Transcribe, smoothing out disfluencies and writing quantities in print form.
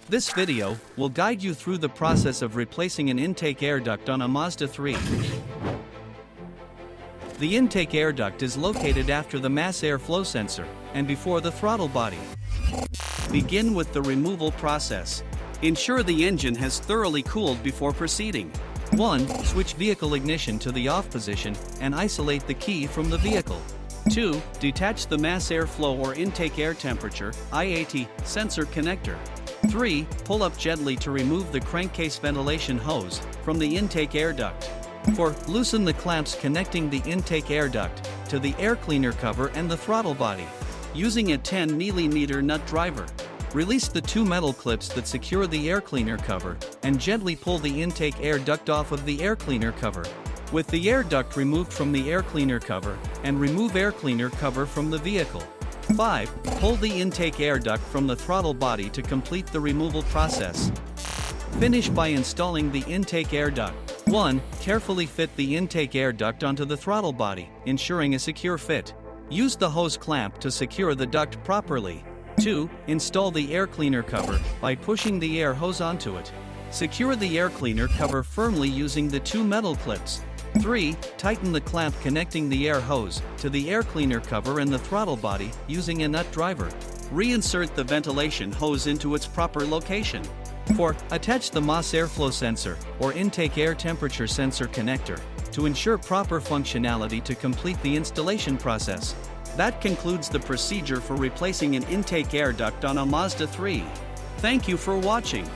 This video will guide you through the process of replacing an intake air duct on a Mazda 3. The intake air duct is located after the mass airflow sensor and before the throttle body. Begin with the removal process. Ensure the engine has thoroughly cooled before proceeding. 1. Switch vehicle ignition to the off position and isolate the key from the vehicle. 2. Detach the mass airflow or intake air temperature (IAT) sensor connector. 3. Pull up gently to remove the crankcase ventilation hose from the intake air duct. 4. Loosen the clamps connecting the intake air duct to the air cleaner cover and the throttle body. Using a 10 mm nut driver, release the two metal clips that secure the air cleaner cover and gently pull the intake air duct off of the air cleaner cover. With the air duct removed from the air cleaner cover, and remove air cleaner cover from the vehicle. 5. Pull the intake air duct from the throttle body to complete the removal process. Finish by installing the intake air duct. 1. Carefully fit the intake air duct onto the throttle body, ensuring a secure fit. Use the hose clamp to secure the duct properly. 2. Install the air cleaner cover by pushing the air hose onto it. Secure the air cleaner cover firmly using the two metal clips. 3. Tighten the clamp connecting the air hose to the air cleaner cover and the throttle body using a nut driver. Reinsert the ventilation hose into its proper location. 4. Attach the mass airflow sensor or intake air temperature sensor connector to ensure proper functionality to complete the installation process. That concludes the procedure for replacing an intake air duct on a Mazda 3. Thank you for watching.